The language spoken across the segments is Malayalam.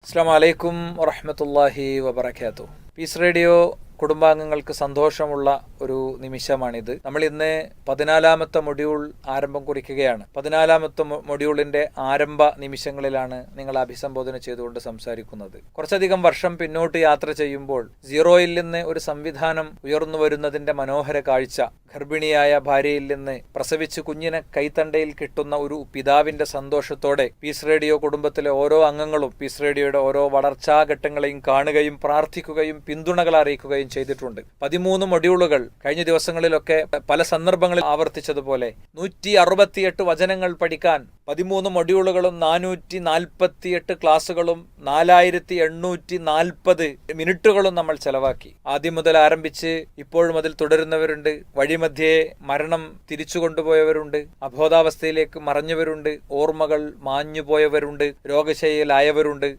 അസ്സലാമു അലൈക്കും വറഹ്മത്തുള്ളാഹി വബറകാതുഹു. പീസ് റേഡിയോ കുടുംബാംഗങ്ങൾക്ക് സന്തോഷമുള്ള ഒരു നിമിഷമാണിത്. നമ്മൾ ഇന്ന് 14ാമത്തെ മൊഡ്യൂൾ ആരംഭം കുറിക്കുകയാണ്. 14ാമത്തെ മൊഡ്യൂളിന്റെ ആരംഭ നിമിഷങ്ങളിലാണ് നിങ്ങൾ അഭിസംബോധന ചെയ്തുകൊണ്ട് സംസാരിക്കുന്നത്. കുറച്ചധികം വർഷം പിന്നോട്ട് യാത്ര ചെയ്യുമ്പോൾ സീറോയിൽ നിന്ന് ഒരു സംവിധാനം ഉയർന്നു വരുന്നതിന്റെ മനോഹര കാഴ്ച, ഗർഭിണിയായ ഭാര്യയിൽ നിന്ന് പ്രസവിച്ച് കുഞ്ഞിനെ കൈത്തണ്ടയിൽ കിട്ടുന്ന ഒരു പിതാവിന്റെ സന്തോഷത്തോടെ പീസ് റേഡിയോ കുടുംബത്തിലെ ഓരോ അംഗങ്ങളും പീസ് റേഡിയോയുടെ ഓരോ വളർച്ചാഘട്ടങ്ങളെയും കാണുകയും പ്രാർത്ഥിക്കുകയും പിന്തുണകൾ അറിയിക്കുകയും ചെയ്തിട്ടുണ്ട്. 13 മൊഡ്യൂളുകൾ കഴിഞ്ഞ ദിവസങ്ങളിലൊക്കെ പല സന്ദർഭങ്ങളിൽ ആവർത്തിച്ചതുപോലെ 168 വചനങ്ങൾ പഠിക്കാൻ 13 മൊഡ്യൂളുകളും 448 ക്ലാസുകളും 4840 മിനിറ്റുകളും നമ്മൾ ചെലവാക്കി. ആദ്യം മുതൽ ആരംഭിച്ച് ഇപ്പോഴും അതിൽ തുടരുന്നവരുണ്ട്. വഴിമധ്യേ മരണം തിരിച്ചു കൊണ്ടുപോയവരുണ്ട്, അബോധാവസ്ഥയിലേക്ക് മറഞ്ഞവരുണ്ട്, ഓർമ്മകൾ മാഞ്ഞുപോയവരുണ്ട്, രോഗശൈലിയിലായവരുണ്ട്,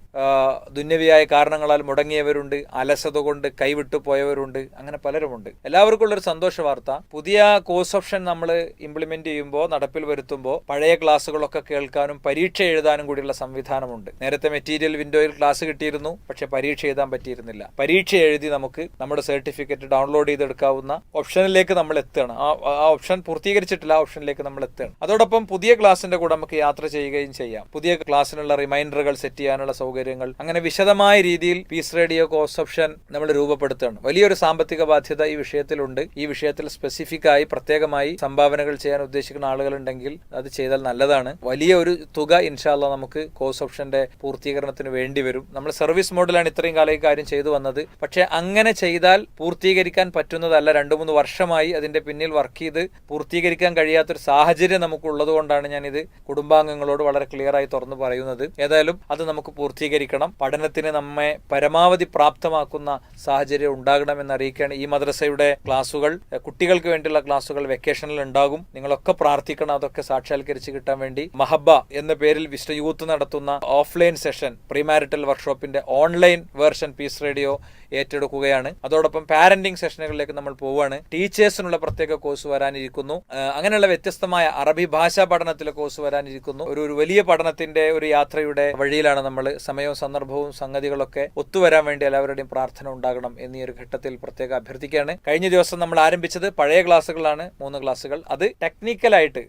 ദുന്യവിയായ കാരണങ്ങളാൽ മുടങ്ങിയവരുണ്ട്, അലസത കൊണ്ട് കൈവിട്ടു പോയവരുണ്ട്. അങ്ങനെ പലരുമുണ്ട്. എല്ലാവർക്കും ഉള്ളൊരു സന്തോഷ വാർത്ത, പുതിയ കോഴ്സ് ഓപ്ഷൻ നമ്മൾ ഇംപ്ലിമെന്റ് ചെയ്യുമ്പോൾ, നടപ്പിൽ വരുത്തുമ്പോൾ പഴയ ക്ലാസ്സുകളൊക്കെ കേൾക്കാനും പരീക്ഷ എഴുതാനും കൂടിയുള്ള സംവിധാനമുണ്ട്. നേരത്തെ മെറ്റീരിയൽ വിൻഡോയിൽ ക്ലാസ് കിട്ടിയിരുന്നു, പക്ഷെ പരീക്ഷ എഴുതാൻ പറ്റിയിരുന്നില്ല. പരീക്ഷ എഴുതി നമുക്ക് നമ്മുടെ സർട്ടിഫിക്കറ്റ് ഡൗൺലോഡ് ചെയ്തെടുക്കാവുന്ന ഓപ്ഷനിലേക്ക് നമ്മൾ എത്തുകയാണ്. ആ ഓപ്ഷൻ പൂർത്തീകരിച്ചിട്ടില്ല, ആ ഓപ്ഷനിലേക്ക് നമ്മൾ എത്തുകയാണ്. അതോടൊപ്പം പുതിയ ക്ലാസിന്റെ കൂടെ നമുക്ക് യാത്ര ചെയ്യുകയും ചെയ്യാം. പുതിയ ക്ലാസ്സിനുള്ള റിമൈൻഡറുകൾ സെറ്റ് ചെയ്യാനുള്ള സൗകര്യങ്ങൾ, അങ്ങനെ വിശദമായ രീതിയിൽ പീസ് റേഡിയോ കോഴ്സ് ഓപ്ഷൻ നമ്മൾ രൂപപ്പെടുത്തുകയാണ്. വലിയൊരു സാമ്പത്തിക ബാധ്യത ഈ വിഷയത്തിലുണ്ട്. ഈ വിഷയത്തിൽ സ്പെസിഫിക് ആയി പ്രത്യേകമായി സംഭാവനകൾ ചെയ്യാൻ ഉദ്ദേശിക്കുന്ന ആളുകളുണ്ടെങ്കിൽ അത് ചെയ്താൽ നല്ലതാണ്. വലിയ ഒരു തുക ഇൻഷാ അല്ലാഹ് നമുക്ക് കോഴ്സ് ഓപ്ഷന്റെ പൂർത്തീകരണത്തിന് വേണ്ടി വരും. നമ്മൾ സർവീസ് മോഡലാണ് ഇത്രയും കാലം ഈ കാര്യം ചെയ്തു വന്നത്. പക്ഷെ അങ്ങനെ ചെയ്താൽ പൂർത്തീകരിക്കാൻ പറ്റുന്നതല്ല. 2-3 വർഷമായി അതിന്റെ പിന്നിൽ വർക്ക് ചെയ്ത് പൂർത്തീകരിക്കാൻ കഴിയാത്തൊരു സാഹചര്യം നമുക്കുള്ളത് കൊണ്ടാണ് ഞാനിത് കുടുംബാംഗങ്ങളോട് വളരെ ക്ലിയർ ആയി തുറന്നു പറയുന്നത്. ഏതായാലും അത് നമുക്ക് പൂർത്തീകരിക്കണം. പഠനത്തിന് നമ്മെ പരമാവധി പ്രാപ്തമാക്കുന്ന സാഹചര്യം ഉണ്ടാകണമെന്ന് അറിയിക്കുകയാണ്. ഈ മദ്രസയുടെ ക്ലാസുകൾ, കുട്ടികൾക്ക് വേണ്ടിയുള്ള ക്ലാസുകൾ വെക്കേഷനിൽ ഉണ്ടാകും. നിങ്ങളൊക്കെ പ്രാർത്ഥിക്കണം അതൊക്കെ സാക്ഷാത്കരിച്ച് കിട്ടാൻ വേണ്ടി. മഹബ എന്ന പേരിൽ വിശ്വ യൂത്ത് നടത്തുന്ന ഓഫ്ലൈൻ സെഷൻ പ്രീമാരിറ്റൽ വർക്ക്ഷോപ്പിന്റെ ഓൺലൈൻ വേർഷൻ പീസ് റേഡിയോ ഏറ്റെടുക്കുകയാണ്. അതോടൊപ്പം പാരന്റിംഗ് സെഷനുകളിലേക്ക് നമ്മൾ പോവുകയാണ്. ടീച്ചേഴ്സിനുള്ള പ്രത്യേക കോഴ്സ് വരാനിരിക്കുന്നു. അങ്ങനെയുള്ള വ്യത്യസ്തമായ അറബി ഭാഷാ പഠനത്തിലെ കോഴ്സ് വരാനിരിക്കുന്നു. ഒരു വലിയ പഠനത്തിന്റെ ഒരു യാത്രയുടെ വഴിയിലാണ് നമ്മൾ. സമയവും സന്ദർഭവും സംഗതികളൊക്കെ ഒത്തുവരാൻ വേണ്ടി എല്ലാവരുടെയും പ്രാർത്ഥന ഉണ്ടാകണം എന്നീ ഒരു ഘട്ടത്തിൽ പ്രത്യേക അഭ്യർത്ഥിക്കുകയാണ്. കഴിഞ്ഞ ദിവസം നമ്മൾ ആരംഭിച്ചത് പഴയ ക്ലാസ്സുകളാണ്, 3 ക്ലാസ്സുകൾ. അത് ടെക്നിക്കലായിട്ട്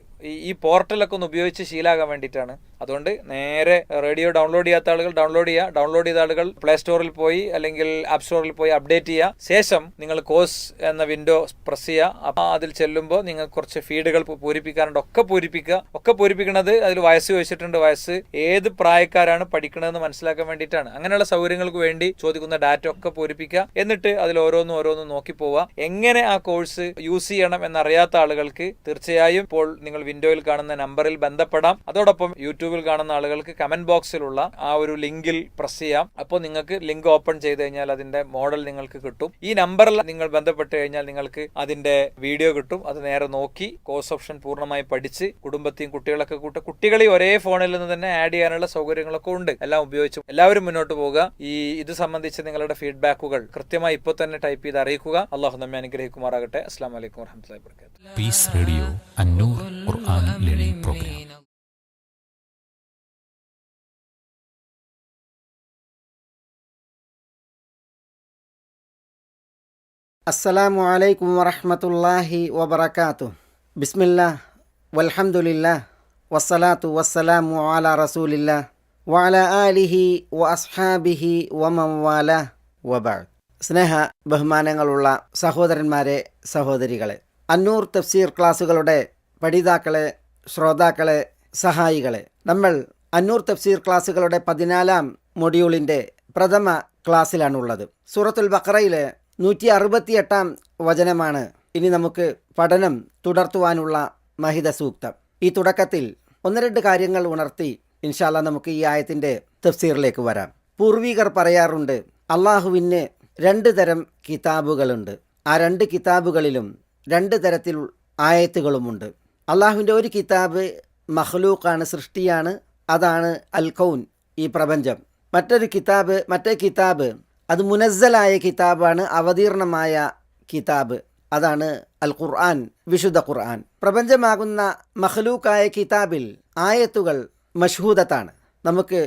ഈ പോർട്ടലൊക്കെ ഒന്ന് ഉപയോഗിച്ച് ശീലാകാൻ വേണ്ടിയിട്ടാണ്. അതുകൊണ്ട് നേരെ റേഡിയോ ഡൗൺലോഡ് ചെയ്യാത്ത ആളുകൾ ഡൗൺലോഡ് ചെയ്ത ആളുകൾ പ്ലേ സ്റ്റോറിൽ പോയി അല്ലെങ്കിൽ ആപ്പ് സ്റ്റോറിൽ പോയി അപ്ഡേറ്റ് ചെയ്യുക. ശേഷം നിങ്ങൾ കോഴ്സ് എന്ന വിൻഡോ പ്രസ് ചെയ്യുക. അപ്പോൾ അതിൽ ചെല്ലുമ്പോൾ നിങ്ങൾക്ക് കുറച്ച് ഫീഡുകൾ പൂരിപ്പിക്കാറുണ്ട്. ഒക്കെ പൂരിപ്പിക്കുന്നത് അതിൽ വയസ്സ് ചോദിച്ചിട്ടുണ്ട്. വയസ്സ് ഏത് പ്രായക്കാരാണ് പഠിക്കണമെന്ന് മനസ്സിലാക്കാൻ വേണ്ടിയിട്ടാണ്. അങ്ങനെയുള്ള സൗകര്യങ്ങൾക്ക് വേണ്ടി ചോദിക്കുന്ന ഡാറ്റ ഒക്കെ പൂരിപ്പിക്കുക. എന്നിട്ട് അതിൽ ഓരോന്നും നോക്കി പോവുക. എങ്ങനെ ആ കോഴ്സ് യൂസ് ചെയ്യണം എന്നറിയാത്ത ആളുകൾക്ക് തീർച്ചയായും ഇപ്പോൾ നിങ്ങൾ വിൻഡോയിൽ കാണുന്ന നമ്പറിൽ ബന്ധപ്പെടാം. അതോടൊപ്പം യൂട്യൂബിൽ കാണുന്ന ആളുകൾക്ക് കമന്റ് ബോക്സിലുള്ള ആ ഒരു ലിങ്കിൽ പ്രസ് ചെയ്യാം. അപ്പോൾ നിങ്ങൾക്ക് ലിങ്ക് ഓപ്പൺ ചെയ്ത് കഴിഞ്ഞാൽ അതിന്റെ മോഡൽ നിങ്ങൾക്ക് കിട്ടും. ഈ നമ്പറിൽ നിങ്ങൾ ബന്ധപ്പെട്ട് കഴിഞ്ഞാൽ നിങ്ങൾക്ക് അതിന്റെ വീഡിയോ കിട്ടും. അത് നേരെ നോക്കി കോഴ്സ് ഓപ്ഷൻ പൂർണ്ണമായി പഠിച്ച് കുടുംബത്തെയും കുട്ടികളൊക്കെ കുട്ടികളെ ഒരേ ഫോണിൽ നിന്ന് തന്നെ ആഡ് ചെയ്യാനുള്ള സൗകര്യങ്ങളൊക്കെ ഉണ്ട്. എല്ലാം ഉപയോഗിച്ചു എല്ലാവരും മുന്നോട്ട് പോവുക. ഇത് സംബന്ധിച്ച് നിങ്ങളുടെ ഫീഡ്ബാക്കുകൾ കൃത്യമായി ഇപ്പോൾ തന്നെ ടൈപ്പ് ചെയ്ത് അറിയിക്കുക. അള്ളാഹു നമ്മെ അനുഗ്രഹിക്കുമാറാകട്ടെ. അസ്സലാമു അലൈക്കും വറഹ്മത്തുള്ളാഹി വബറകാതുഹു. പീസ് റേഡിയോ അന്നൂർ ഖുർആൻ ലേണിംഗ് പ്രോഗ്രാം. അസ്സലാമു അലൈക്കും വറഹ്മത്തുള്ളാഹി വബറകാതുഹു. ബിസ്മില്ലാഹ് വൽഹംദുലില്ലാഹ് വസ്സലാത്തു വസ്സലാമു അലാ റസൂലില്ലാഹ് വഅലാ ആലിഹി വഅസ്ഹാബിഹി വമൻ വാലാഹ് വബഅദ്. സ്നേഹ ബഹുമാനങ്ങളുള്ള സഹോദരന്മാരെ, സഹോദരികളെ, അന്നൂർ തഫ്സീർ ക്ലാസുകളുടെ പഠിതാക്കളെ, ശ്രോതാക്കളെ, സഹായികളെ, നമ്മൾ അന്നൂർ തഫ്സീർ ക്ലാസുകളുടെ 14ാം മൊഡ്യൂളിൻ്റെ പ്രഥമ ക്ലാസ്സിലാണുള്ളത്. സൂറത്തുൽ ബഖറയിലെ 168ാം വചനമാണ് ഇനി നമുക്ക് പഠനം തുടർത്തുവാനുള്ള മഹിത സൂക്തം. ഈ തുടക്കത്തിൽ 1-2 കാര്യങ്ങൾ ഉണർത്തി ഇൻഷാ അല്ലാഹ് നമുക്ക് ഈ ആയത്തിൻ്റെ തഫ്സീറിലേക്ക് വരാം. പൂർവികർ പറയാറുണ്ട്, അള്ളാഹുവിന് 2 തരം കിതാബുകളുണ്ട്. ആ 2 കിതാബുകളിലും 2 തരത്തിൽ ആയത്തുകളുമുണ്ട്. അള്ളാഹുവിൻ്റെ ഒരു കിതാബ് മഖ്ലൂഖാണ്, സൃഷ്ടിയാണ്. അതാണ് അൽ കൗൻ, ഈ പ്രപഞ്ചം. മറ്റേ കിതാബ് അത് മുനസ്സലായ കിതാബാണ്, അവതീർണമായ കിതാബ്. അതാണ് അൽ ഖുർആൻ, വിശുദ്ധ ഖുർആൻ. പ്രപഞ്ചമാകുന്ന മഖ്ലൂക്കായ കിതാബിൽ ആയത്തുകൾ മഷ്ഹൂദത്താണ്, നമുക്ക്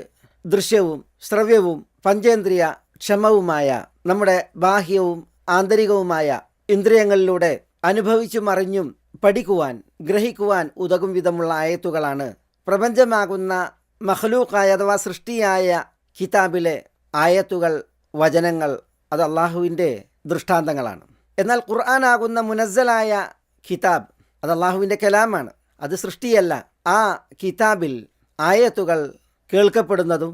ദൃശ്യവും ശ്രവ്യവും പഞ്ചേന്ദ്രിയ ക്ഷമവുമായ നമ്മുടെ ബാഹ്യവും ആന്തരികവുമായ ഇന്ദ്രിയങ്ങളിലൂടെ അനുഭവിച്ചും അറിഞ്ഞും പഠിക്കുവാൻ ഗ്രഹിക്കുവാൻ ഉതകും വിധമുള്ള ആയത്തുകളാണ് പ്രപഞ്ചമാകുന്ന മഖ്ലൂഖായ അഥവാ സൃഷ്ടിയായ കിതാബിലെ ആയത്തുകൾ, വചനങ്ങൾ. അത് അള്ളാഹുവിൻ്റെ ദൃഷ്ടാന്തങ്ങളാണ്. എന്നാൽ ഖുർആനാകുന്ന മുനസ്സലായ കിതാബ് അത് അള്ളാഹുവിൻ്റെ കലാമാണ്, അത് സൃഷ്ടിയല്ല. ആ കിതാബിൽ ആയത്തുകൾ കേൾക്കപ്പെടുന്നതും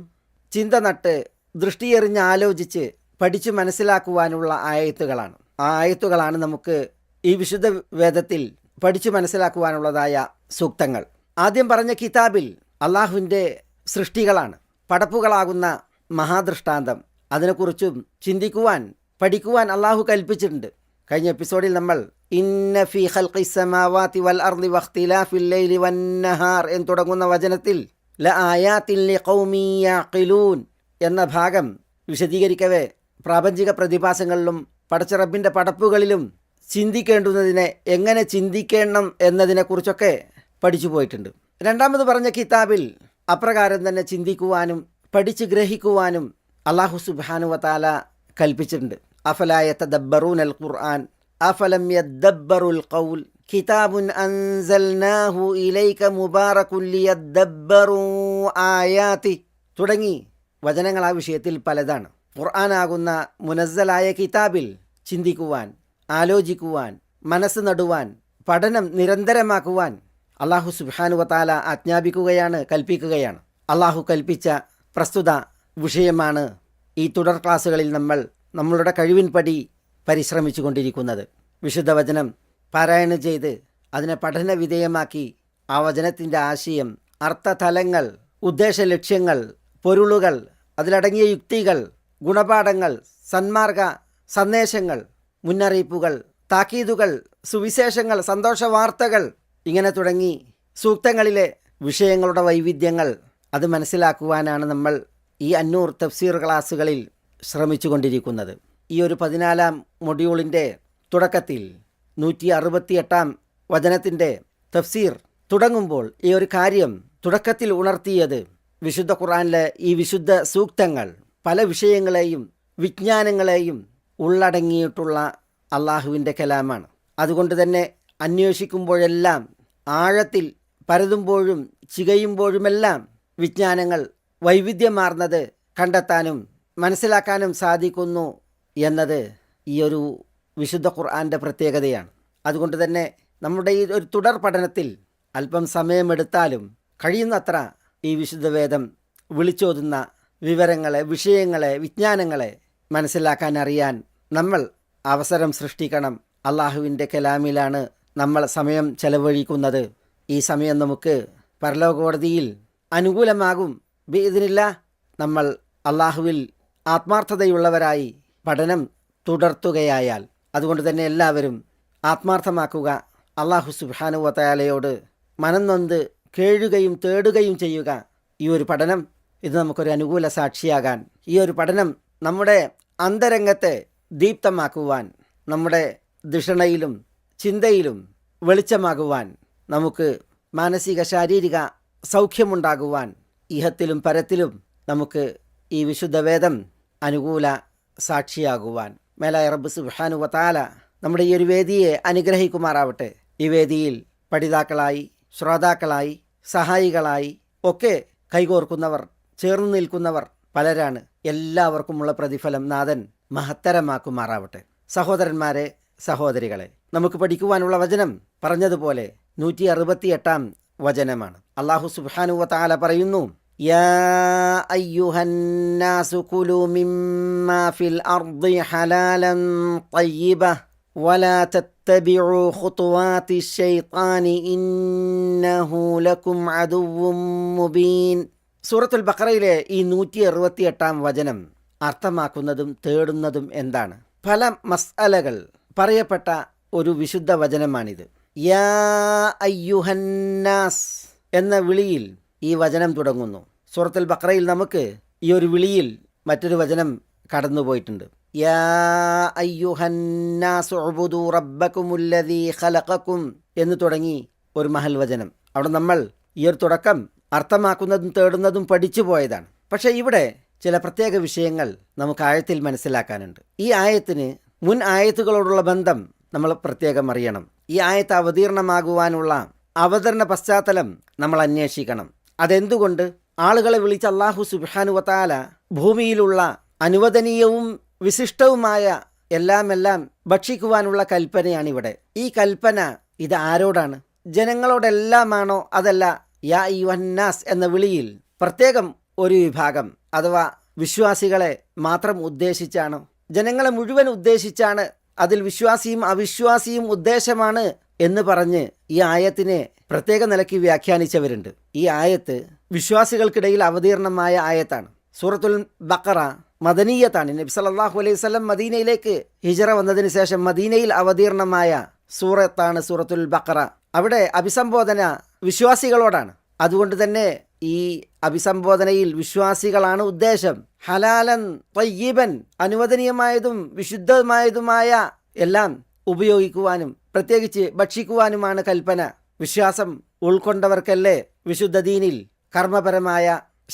ചിന്ത നട്ട് ദൃഷ്ടിയെറിഞ്ഞ് ആലോചിച്ച് പഠിച്ചു മനസ്സിലാക്കുവാനുള്ള ആയത്തുകളാണ്. ആ ആയത്തുകളാണ് നമുക്ക് ഈ വിശുദ്ധ വേദത്തിൽ പഠിച്ചു മനസ്സിലാക്കുവാനുള്ളതായ സൂക്തങ്ങൾ. ആദ്യം പറഞ്ഞ കിതാബിൽ അള്ളാഹുവിൻ്റെ സൃഷ്ടികളാണ്, പടപ്പുകളാകുന്ന മഹാദൃഷ്ടാന്തം. അതിനെക്കുറിച്ചും ചിന്തിക്കുവാൻ പഠിക്കുവാൻ അള്ളാഹു കൽപ്പിച്ചിട്ടുണ്ട്. കഴിഞ്ഞ എപ്പിസോഡിൽ നമ്മൾ ഇന്ന ഫീ ഖൽഖിസ് സമാവാതി വൽ അർളി വഖ്തിലാഫിൽ ലൈലി വന്നഹാർ എന്ന് തുടങ്ങുന്ന വചനത്തിൽ ലആയാത്തിൻ ലിഖൗമി യഅഖിലൂൻ എന്ന ഭാഗം വിശദീകരിക്കവേ പ്രാപഞ്ചിക പ്രതിഭാസങ്ങളിലും പടച്ചറബിൻ്റെ പടപ്പുകളിലും ചിന്തിക്കേണ്ടുന്നതിനെ എങ്ങനെ ചിന്തിക്കണം എന്നതിനെക്കുറിച്ചൊക്കെ പഠിച്ചു പോയിട്ടുണ്ട്. രണ്ടാമത് പറഞ്ഞ കിതാബിൽ അപ്രകാരം തന്നെ ചിന്തിക്കുവാനും പഠിച്ച് ഗ്രഹിക്കുവാനും അല്ലാഹു സുബ്ഹാനഹു വ തആല കൽപ്പിച്ചിട്ടുണ്ട്. അഫലാ യതദബ്ബറൂനൽ ഖുർആൻ അഫലം യദ്ദബ്ബറുൽ ഖൗൽ കിതാബുൻ അൻസൽനാഹു ഇലൈക മുബാറകുൻ ലിയദ്ദബ്ബറൂ ആയാതി തുടങ്ങി വചനങ്ങൾ ആ വിഷയത്തിൽ പലതാണ്. ഖുർആനാകുന്ന മുനസ്സലായ കിതാബിൽ ചിന്തിക്കുവാൻ, ആലോചിക്കുവാൻ, മനസ്സ് നടുവാൻ, പഠനം നിരന്തരമാക്കുവാൻ അല്ലാഹു സുബ്ഹാനഹു വ തആല ആജ്ഞാപിക്കുകയാണ്, കൽപ്പിക്കുകയാണ്. അല്ലാഹു കൽപ്പിച്ച പ്രസ്തുത വിഷയമാണ് ഈ തുടർ ക്ലാസ്സുകളിൽ നമ്മൾ നമ്മളുടെ കഴിവിൻപടി പരിശ്രമിച്ചു കൊണ്ടിരിക്കുന്നത്. വിശുദ്ധ വചനം പാരായണം ചെയ്ത് അതിനെ പഠന വിധേയമാക്കി ആ വചനത്തിൻ്റെ ആശയം, അർത്ഥതലങ്ങൾ, ഉദ്ദേശ ലക്ഷ്യങ്ങൾ, പൊരുളുകൾ, അതിലടങ്ങിയ യുക്തികൾ, ഗുണപാഠങ്ങൾ, സന്മാർഗ സന്ദേശങ്ങൾ, മുന്നറിയിപ്പുകൾ, താക്കീതുകൾ, സുവിശേഷങ്ങൾ, സന്തോഷവാർത്തകൾ, ഇങ്ങനെ തുടങ്ങി സൂക്തങ്ങളിലെ വിഷയങ്ങളുടെ വൈവിധ്യങ്ങൾ അത് മനസ്സിലാക്കുവാനാണ് നമ്മൾ ഈ അന്നൂർ തഫ്സീർ ക്ലാസ്സുകളിൽ ശ്രമിച്ചു കൊണ്ടിരിക്കുന്നത്. ഈ ഒരു 14-ാം മൊഡ്യൂളിൻ്റെ തുടക്കത്തിൽ 168-ാം വചനത്തിൻ്റെ തഫ്സീർ തുടങ്ങുമ്പോൾ ഈ ഒരു കാര്യം തുടക്കത്തിൽ ഉണർത്തിയത് വിശുദ്ധ ഖുർആനിലെ ഈ വിശുദ്ധ സൂക്തങ്ങൾ പല വിഷയങ്ങളെയും വിജ്ഞാനങ്ങളെയും ഉള്ളടങ്ങിയിട്ടുള്ള അള്ളാഹുവിൻ്റെ കലാമാണ്. അതുകൊണ്ട് തന്നെ അന്വേഷിക്കുമ്പോഴെല്ലാം ആഴത്തിൽ പരതുമ്പോഴും ചികയുമ്പോഴുമെല്ലാം വിജ്ഞാനങ്ങൾ വൈവിധ്യമാർന്നത് കണ്ടെത്താനും മനസ്സിലാക്കാനും സാധിക്കുന്നു എന്നത് ഈ ഒരു വിശുദ്ധ ഖുർആൻ്റെ പ്രത്യേകതയാണ്. അതുകൊണ്ട് തന്നെ നമ്മുടെ ഈ ഒരു തുടർ പഠനത്തിൽ അല്പം സമയമെടുത്താലും കഴിയുന്നത്ര ഈ വിശുദ്ധ വേദം വിളിച്ചോതുന്ന വിവരങ്ങളെ, വിഷയങ്ങളെ, വിജ്ഞാനങ്ങളെ മനസ്സിലാക്കാൻ അറിയാൻ നമ്മൾ അവസരം സൃഷ്ടിക്കണം. അള്ളാഹുവിൻ്റെ കലാമിലാണ് നമ്മൾ സമയം ചെലവഴിക്കുന്നത്. ഈ സമയം നമുക്ക് പരലോകകോടതിയിൽ അനുകൂലമാകും ബിഇദ്നില്ലാ. നമ്മൾ അള്ളാഹുവിൽ ആത്മാർത്ഥതയുള്ളവരായി പഠനം തുടർത്തുകയായാൽ. അതുകൊണ്ട് തന്നെ എല്ലാവരും ആത്മാർത്ഥമാക്കുക. അള്ളാഹു സുബ്ഹാനഹു വ തആലയോട് മനം നൊന്ത് കേഴുകയും തേടുകയും ചെയ്യുക. ഈ ഒരു പഠനം ഇത് നമുക്കൊരു അനുകൂല സാക്ഷിയാകാൻ, ഈ ഒരു പഠനം നമ്മുടെ അന്തരംഗത്തെ ദീപ്തമാക്കുവാൻ, നമ്മുടെ ധിഷണയിലും ചിന്തയിലും വെളിച്ചമാകുവാൻ, നമുക്ക് മാനസിക ശാരീരിക സൗഖ്യമുണ്ടാകുവാൻ, ഇഹത്തിലും പരത്തിലും നമുക്ക് ഈ വിശുദ്ധ വേദം അനുകൂല സാക്ഷിയാകുവാൻ മേലായ റബ്ബ് സുബ്ഹാനഹു വ തആല നമ്മുടെ ഈ ഒരു വേദിയെ അനുഗ്രഹിക്കുമാറാവട്ടെ. ഈ വേദിയിൽ പഠിതാക്കളായി, ശ്രോതാക്കളായി, സഹായികളായി ഒക്കെ കൈകോർക്കുന്നവർ, ചേർന്ന് നിൽക്കുന്നവർ പലരാണ്. എല്ലാവർക്കുമുള്ള പ്രതിഫലം നാഥൻ മഹത്തരമാക്കുമാറാവട്ടെ. സഹോദരന്മാരെ, സഹോദരികളെ, നമുക്ക് പഠിക്കുവാനുള്ള വചനം പറഞ്ഞതുപോലെ 168-ാം വചനമാണ്. അല്ലാഹു സുബ്ഹാനഹു വ തആല പറയുന്നു, യാ അയ്യുഹന്നാസു കുലൂ മിമ്മാ ഫിൽ അർദി ഹലാലൻ തയ്യിബ വലാ തത്തബിഉ ഖുതുവാതി ശൈത്താനി ഇന്നഹു ലക്കും അദുവ്വും മുബീൻ. സൂറത്തുൽ ബഖറയിലെ ഈ 168-ാം വചനം അർത്ഥമാക്കുന്നതും തേടുന്നതും എന്താണ്? പല മസ്അലകൾ പറയപ്പെട്ട ഒരു വിശുദ്ധ വചനമാണിത്. യാ അയ്യുഹന്നാസ് എന്ന വിളിയിൽ ഈ വചനം തുടങ്ങുന്നു. സൂറത്തുൽ ബഖറയിൽ നമുക്ക് ഈ ഒരു വിളിയിൽ മറ്റൊരു വചനം കടന്നുപോയിട്ടുണ്ട്. യാ അയ്യുഹന്നാസ് ഉഅ്ബുദൂ റബ്ബക്കുമുല്ലദീ ഖലഖക്കും എന്ന് തുടങ്ങി ഒരു മഹൽ വചനം. അവിടെ നമ്മൾ ഈ ഒരു തുടക്കം അർത്ഥമാക്കുന്നതും തേടുന്നതും പഠിച്ചു പോയതാണ്. പക്ഷേ ഇവിടെ ചില പ്രത്യേക വിഷയങ്ങൾ നമുക്ക് ആയത്തിൽ മനസ്സിലാക്കാനുണ്ട്. ഈ ആയത്തിന് മുൻ ആയത്തുകളോടുള്ള ബന്ധം നമ്മൾ പ്രത്യേകം അറിയണം. ഈ ആയത്ത് അവതീർണമാകുവാനുള്ള അവതരണ പശ്ചാത്തലം നമ്മൾ അന്വേഷിക്കണം. അതെന്തുകൊണ്ട്? ആളുകളെ വിളിച്ച് അല്ലാഹു സുബ്ഹാനഹു വ തആല ഭൂമിയിലുള്ള അനുവദനീയവും വിശിഷ്ടവുമായ എല്ലാം ഭക്ഷിക്കുവാനുള്ള കൽപ്പനയാണിവിടെ. ഈ കൽപ്പന ഇത് ആരോടാണ്? ജനങ്ങളോടെല്ലാമാണോ? അതല്ല, യാ അയ്യുഹന്നാസ് എന്ന വിളിയിൽ പ്രത്യേകം ഒരു വിഭാഗം അഥവാ വിശ്വാസികളെ മാത്രം ഉദ്ദേശിച്ചാണോ? ജനങ്ങളെ മുഴുവൻ ഉദ്ദേശിച്ചാണ്, അതിൽ വിശ്വാസിയും അവിശ്വാസിയും ഉദ്ദേശമാണ് എന്ന് പറഞ്ഞ് ഈ ആയത്തിനെ പ്രത്യേക നിലയ്ക്ക് വ്യാഖ്യാനിച്ചവരുണ്ട്. ഈ ആയത്ത് വിശ്വാസികൾക്കിടയിൽ അവതീർണമായ ആയത്താണ്. സൂറത്തുൽ ബഖറ മദനീയത്താണ്. നബി സല്ലല്ലാഹു അലൈഹി വസല്ലം മദീനയിലേക്ക് ഹിജറ വന്നതിന് ശേഷം മദീനയിൽ അവതീർണമായ സൂറത്താണ് സൂറത്തുൽ ബഖറ. അവിടെ അഭിസംബോധന വിശ്വാസികളോടാണ്. അതുകൊണ്ട് തന്നെ ഈ അഭിസംബോധനയിൽ വിശ്വാസികളാണ് ഉദ്ദേശം. ഹലാലൻ ത്വയ്യിബൻ, അനുവദനീയമായതും വിശുദ്ധമായതുമായ എല്ലാം ഉപയോഗിക്കുവാനും പ്രത്യേകിച്ച് ഭക്ഷിക്കുവാനുമാണ് കൽപ്പന. വിശ്വാസം ഉൾക്കൊണ്ടവർക്കല്ലേ വിശുദ്ധ ദീനിൽ കർമ്മപരമായ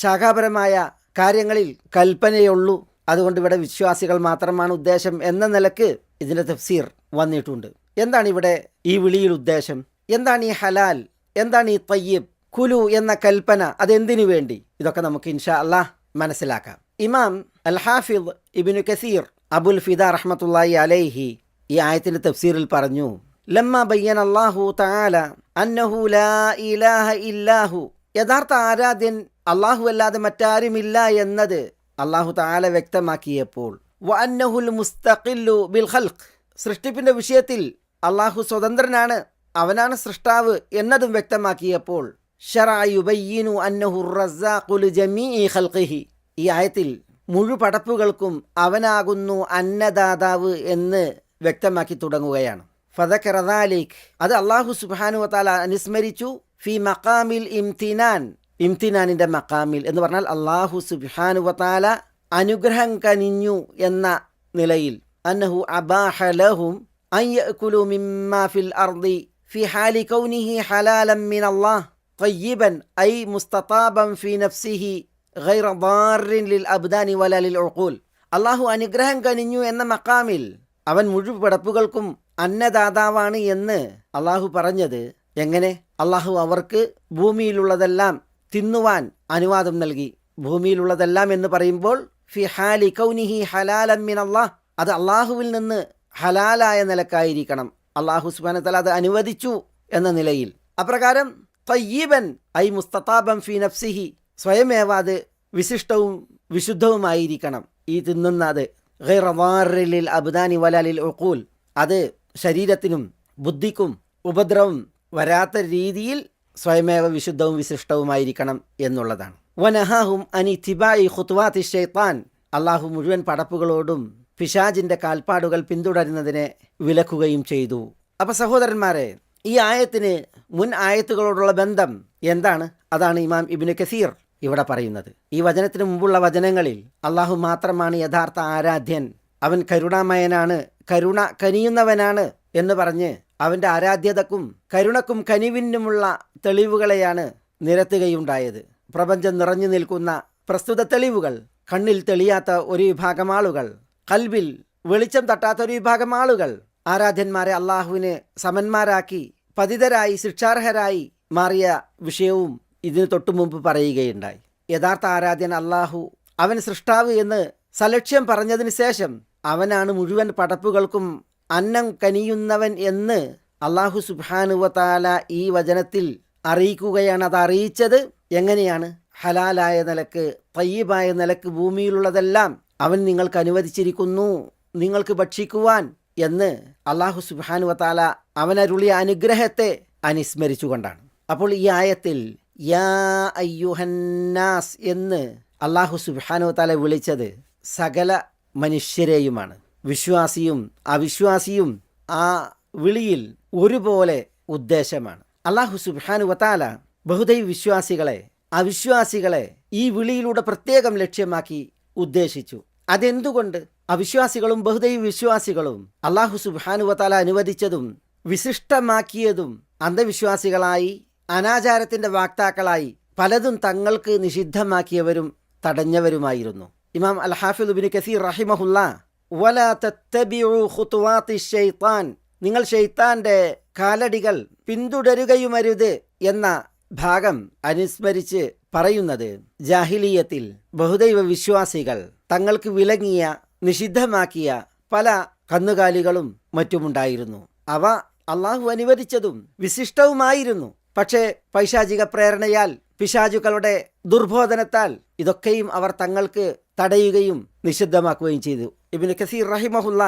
ശാഖാപരമായ കാര്യങ്ങളിൽ കൽപ്പനയുള്ളൂ. അതുകൊണ്ട് ഇവിടെ വിശ്വാസികൾ മാത്രമാണ് ഉദ്ദേശം എന്ന നിലക്ക് ഇതിൻ്റെ തഫ്സീർ വന്നിട്ടുണ്ട്. എന്താണ് ഇവിടെ ഈ വിളിയിൽ ഉദ്ദേശം? എന്താണ് ഈ ഹലാൽ? എന്താണ് ഈ തയ്യിബ്? കുലു എന്ന കൽപ്പന അതെന്തിനു വേണ്ടി? ഇതൊക്കെ നമുക്ക് ഇൻഷാ അല്ലാഹ് മനസ്സിലാക്കാം. ഇമാം അൽ ഹാഫിദ് ഇബ്നു കസീർ അബുൽ ഫിദ റഹ്മത്തുള്ളാഹി അലൈഹി ഈ ആയത്തിന്റെ തഫ്സീറിൽ പറഞ്ഞു, ലമ്മ ബയ്യന അല്ലാഹു തആല അന്നഹു ലാ ഇലാഹ ഇല്ലാഹു, യഥാർത്ഥ ആരാധ്യൻ അല്ലാഹു അല്ലാതെ മറ്റാരുമില്ല എന്നത് അല്ലാഹു തആല വ്യക്തമാക്കിയപ്പോൾ, വ അന്നഹുൽ മുസ്തഖില്ലു ബിൽ ഖൽഖ്, സൃഷ്ടിപ്പിന്റെ വിഷയത്തിൽ അല്ലാഹു സ്വതന്ത്രനാണ്, അവനാണ് സൃഷ്ടാവ് എന്നതും വ്യക്തമാക്കിയപ്പോൾ, ശറഅ യുബയ്യിനു അന്നഹു റസ്സാഖു ലിജമീഇ ഖൽഖിഹി, ഈ ആയത്തിൽ മുഴുപടപ്പുകൾക്കും അവനാകുന്നു അന്നദാതാവ് എന്ന് വ്യക്തമാക്കി തുടങ്ങുകയാണ്. ഫദക്കറ ദാലിക്, അത് അല്ലാഹു സുബ്ഹാനഹു വ തആല അനുസ്മരിച്ചു. ഫി മഖാമിൽ ഇംതിനാൻ, ഇംതിനാനിന്റെ മഖാമിൽ എന്ന് പറഞ്ഞാൽ അല്ലാഹു സുബ്ഹാനഹു വ തആല അനുഗ്രഹം കനിഞ്ഞു എന്ന നിലയിൽ, അന്നഹു അബാഹ ലഹും അൻ യഅകുലു മിമ്മാ ഫിൽ അർദി ഫി ഹാലി കൗനിഹി ഹലാലൻ മിനല്ലാഹ് ത്വയ്യിബൻ ഐ മുസ്തതാബൻ ഫി നഫ്സിഹി ഗൈറ ദാറിൻ ലിൽ അബ്ദാനി വലാ ലിൽ ഉഖൂൽ. അല്ലാഹു അനുഗ്രഹം കനിഞ്ഞു എന്ന മഖാമിൽ അവൻ മുഴുവടപ്പുകൾക്കും അന്നദാതാവാണ് എന്ന് അല്ലാഹു പറഞ്ഞത് എങ്ങനെ? അല്ലാഹു അവർക്ക് ഭൂമിയിലുള്ളതെല്ലാം തിന്നുവാൻ അനുവാദം നൽകി. ഭൂമിയിലുള്ളതെല്ലാം എന്ന് പറയുമ്പോൾ ഫി ഹാലി കൗനിഹി ഹലാലൻ മിനല്ലാഹ്, അത് അല്ലാഹുവിൽ നിന്ന് ഹലാലായ നിലക്കായിരിക്കണം. അല്ലാഹു സുബ്ഹാനഹു വ തആല അത് അനുവദിച്ചു എന്ന നിലയിൽ. അപ്രകാരം ത്വയ്യിബൻ ഐ മുസ്തതാബൻ ഫി നഫ്സിഹി, സ്വയമേവ അത് വിശിഷ്ടവും വിശുദ്ധവുമായിരിക്കണം. ഈ തിന്നുന്നത് ഗൈറ ദാറിൻ ലിൽ അബ്ദാനി വലാ ലിൽ ഉഖൂൽ, അത് ശരീരത്തിനും ബുദ്ധിക്കും ഉപദ്രവം വരാത്ത രീതിയിൽ സ്വയമേവ വിശുദ്ധവും വിശിഷ്ടവുമായിരിക്കണം എന്നുള്ളതാണ്. വനഹാഹും അനി തിബായി ഖുത്വാത്തി ശൈത്താൻ, അള്ളാഹു മുഴുവൻ പടപ്പുകളോടും പിശാജിന്റെ കാൽപ്പാടുകൾ പിന്തുടരുന്നതിനെ വിലക്കുകയും ചെയ്തു. അപ്പൊ സഹോദരന്മാരെ, ഈ ആയത്തിന് മുൻ ആയത്തുകളോടുള്ള ബന്ധം എന്താണ്? അതാണ് ഇമാം ഇബ്നു കസീർ ഇവിടെ പറയുന്നത്. ഈ വചനത്തിന് മുമ്പുള്ള വചനങ്ങളിൽ അള്ളാഹു മാത്രമാണ് യഥാർത്ഥ ആരാധ്യൻ, അവൻ കരുണാമയനാണ്, കരുണ കനിയുന്നവനാണ് എന്ന് പറഞ്ഞ് അവൻ്റെ ആരാധ്യതക്കും കരുണക്കും കനിവിനുമുള്ള തെളിവുകളെയാണ് നിരത്തുകയുണ്ടായത്. പ്രപഞ്ചം നിറഞ്ഞു നിൽക്കുന്ന പ്രസ്തുത തെളിവുകൾ കണ്ണിൽ തെളിയാത്ത ഒരു വിഭാഗം ആളുകൾ, കൽബിൽ വെളിച്ചം തട്ടാത്ത ഒരു വിഭാഗം ആളുകൾ ആരാധ്യന്മാരെ അള്ളാഹുവിനെ സമന്മാരാക്കി പതിതരായി ശിക്ഷാർഹരായി മാറിയ വിഷയവും ഇതിന് തൊട്ടു മുമ്പ് പറയുകയുണ്ടായി. യഥാർത്ഥ ആരാധ്യൻ അള്ളാഹു, അവൻ സൃഷ്ടാവ് എന്ന് സലക്ഷ്യം പറഞ്ഞതിന് ശേഷം അവനാണ് മുഴുവൻ പടപ്പുകൾക്കും അന്നം കനിയുന്നവൻ എന്ന് അല്ലാഹു സുബ്ഹാനഹു വ തആല ഈ വചനത്തിൽ അറിയിക്കുകയാണ്. അത് അറിയിച്ചത് എങ്ങനെയാണ്? ഹലാലായ നിലക്ക്, തയ്യിബായ നിലക്ക് ഭൂമിയിലുള്ളതെല്ലാം അവൻ നിങ്ങൾക്ക് അനുവദിച്ചിരിക്കുന്നു, നിങ്ങൾക്ക് ഭക്ഷിക്കുവാൻ എന്ന് അല്ലാഹു സുബ്ഹാനഹു വ തആല അവനരുളിയ അനുഗ്രഹത്തെ അനുസ്മരിച്ചുകൊണ്ടാണ്. അപ്പോൾ ഈ ആയത്തിൽ യാ അയ്യുഹന്നാസ് എന്ന് അല്ലാഹു സുബ്ഹാനഹു വ തആല വിളിച്ചത് സകല മനുഷ്യരെയുമാണ്. വിശ്വാസിയും അവിശ്വാസിയും ആ വിളിയിൽ ഒരുപോലെ ഉദ്ദേശമാണ്. അല്ലാഹു സുബ്ഹാനഹു വ തആല ബഹുദൈവ വിശ്വാസികളെ അവിശ്വാസികളെ ഈ വിളിയിലൂടെ പ്രത്യേകം ലക്ഷ്യമാക്കി ഉദ്ദേശിച്ചു. അതെന്തുകൊണ്ട്? അവിശ്വാസികളും ബഹുദൈവ വിശ്വാസികളും അല്ലാഹു സുബ്ഹാനഹു വ തആല അനുവദിച്ചതും വിശിഷ്ടമാക്കിയതും അന്ധവിശ്വാസികളായി അനാചാരത്തിന്റെ വാക്താക്കളായി പലതും തങ്ങൾക്ക് നിഷിദ്ധമാക്കിയവരും തടഞ്ഞവരുമായിരുന്നു. ഇമാം അൽ ഹാഫിദ് ഇബ്നു കസീർ റഹിമഹുല്ല വലാ തത്തബിഉ ഖുതുവാത്തി ശൈത്താൻ, നിങ്ങൾ ഷെയ്ത്താന്റെ കാലടികൾ പിന്തുടരുകയുമരുത് എന്ന ഭാഗം അനുസ്മരിച്ച് പറയുന്നത്, ജാഹിലിയത്തിൽ ബഹുദൈവ വിശ്വാസികൾ തങ്ങൾക്ക് വിലങ്ങിയ നിഷിദ്ധമാക്കിയ പല കന്നുകാലികളും മറ്റുമുണ്ടായിരുന്നു. അവ അള്ളാഹു അനുവദിച്ചതും വിശിഷ്ടവുമായിരുന്നു. പക്ഷേ പൈശാചിക പ്രേരണയാൽ, പിശാചുക്കളുടെ ദുർബോധനത്താൽ ഇതൊക്കെയും അവർ തങ്ങൾക്ക് തടയുകയും നിഷിദ്ധമാക്കുകയും ചെയ്തു. ഇബ്നു കസീർ റഹിമഹുല്ല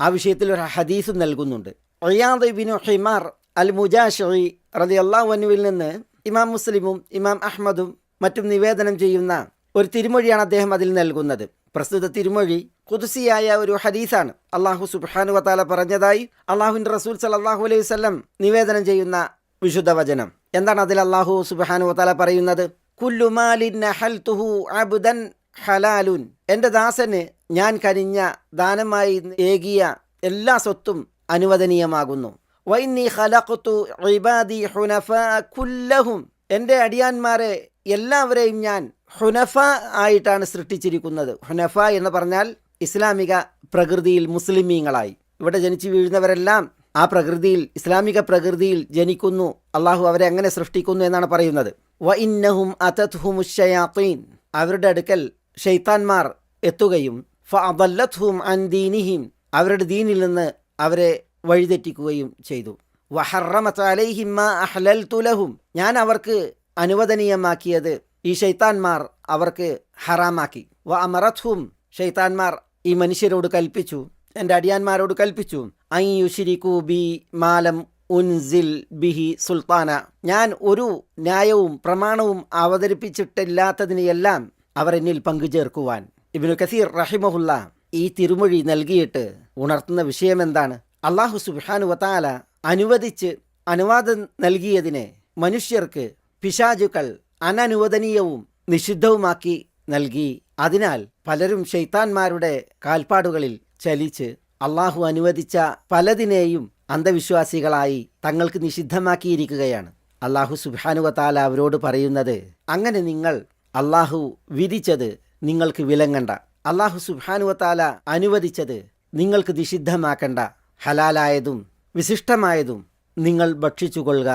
ആ വിഷയത്തിൽ ഒരു ഹദീസ് നൽകുന്നുണ്ട്. ഇയാദ് ഇബ്നു ഹിമാർ അൽ മുജാശിഇ റളിയല്ലാഹു അൻഹുവിൽ നിന്ന് ഇമാം മുസ്ലിമും ഇമാം അഹ്മദും മറ്റും നിവേദനം ചെയ്യുന്ന ഒരു തിരുമൊഴിയാണ് അദ്ദേഹം അതിൽ നൽകുന്നത്. പ്രസ്തുത തിരുമൊഴി ഖുദ്സിയായ ഒരു ഹദീസാണ്. അള്ളാഹു സുബ്ഹാനഹു വതആല പറഞ്ഞതായി അള്ളാഹുവിൻ്റെ റസൂൽ സല്ലല്ലാഹു അലൈഹി വസല്ലം നിവേദനം ചെയ്യുന്ന വിശുദ്ധ വചനം. എന്താണ് അതിൽ അള്ളാഹു സുബ്ഹാനഹു വതആല പറയുന്നത്? കുല്ലു മാലിൻ നഹൽതുഹു അബ്ദൻ ഹലാലുൻ, എൻ്റെ ദാസന് ഞാൻ കനിഞ്ഞ ദാനമായി ഏകിയ എല്ലാ സ്വത്തും അനുവദനീയമാകുന്നു. വഇന്നി ഖലഖ്തു ഇബാദി ഹുനഫാ കുല്ലഹും, എൻ്റെ അടിയാന്മാരെ എല്ലാവരെയും ഞാൻ ഹുനഫ ആയിട്ടാണ് സൃഷ്ടിച്ചിരിക്കുന്നത്. ഹുനഫ എന്ന് പറഞ്ഞാൽ ഇസ്ലാമിക പ്രകൃതിയിൽ മുസ്ലിമീങ്ങളായി. ഇവിടെ ജനിച്ചു വീഴുന്നവരെല്ലാം ആ പ്രകൃതിയിൽ, ഇസ്ലാമിക പ്രകൃതിയിൽ ജനിക്കുന്നു. അള്ളാഹു അവരെ അങ്ങനെ സൃഷ്ടിക്കുന്നു എന്നാണ് പറയുന്നത്. വ ഇന്നഹും അതത്ഹുമുശ് ശയാത്തീൻ, അവരുടെ അടുക്കൽ ഷെയ്ത്താൻമാർ എത്തുകയും ഫഅദല്ലത്ഹും അൻ ദീനിഹിം, അവരുടെ ദീനിൽ നിന്ന് അവരെ വഴിതെറ്റിക്കുകയും ചെയ്തു. വഹറമത് അലൈഹിം മാ അഹ്ലൽതു ലഹും, ഞാൻ അവർക്ക് അനുവദനീയമാക്കിയത് ഈ ഷെയ്ത്താൻമാർ അവർക്ക് ഹറാമാക്കി. വ അമറത്ഹും, ഷെയ്ത്താൻമാർ ഈ മനുഷ്യരോട് കൽപ്പിച്ചു, എൻ്റെ അടിയാന്മാരോട് കൽപ്പിച്ചു, അൻ യുശ്രികൂ ബി മാലം ഉൻസിൽ ബിഹി സുൽത്താന, ഞാൻ ഒരു ന്യായവും പ്രമാണവും അവതരിപ്പിച്ചിട്ടില്ലാത്തതിനെയെല്ലാം അവർ എന്നിൽ പങ്കുചേർക്കുവാൻ. ഇബ്നു കസീർ റഹിമഹുല്ല ഈ തിരുമൊഴി നൽകിയിട്ട് ഉണർത്തുന്ന വിഷയം എന്താണ്? അള്ളാഹു സുബ്ഹാനഹു വതആല അനുവദിച്ച് അനുവാദം നൽകിയതിനെ മനുഷ്യർക്ക് പിശാചുക്കൾ അനനുവദനീയവും നിഷിദ്ധവുമാക്കി നൽകി. അതിനാൽ പലരും ഷെയ്ത്താന്മാരുടെ കാൽപ്പാടുകളിൽ ചലിച്ച് അള്ളാഹു അനുവദിച്ച പലതിനെയും അന്ധവിശ്വാസികളായി തങ്ങൾക്ക് നിഷിദ്ധമാക്കിയിരിക്കുകയാണ്. അള്ളാഹു സുബ്ഹാനഹു വതആല അവരോട് പറയുന്നത്, അങ്ങനെ നിങ്ങൾ അള്ളാഹു വിധിച്ചത് നിങ്ങൾക്ക് വിലങ്ങണ്ട, അള്ളാഹു സുബ്ഹാനഹു വതആല അനുവദിച്ചത് നിങ്ങൾക്ക് നിഷിദ്ധമാക്കണ്ട, ഹലാലായതും വിശിഷ്ടമായതും നിങ്ങൾ ഭക്ഷിച്ചുകൊള്ളുക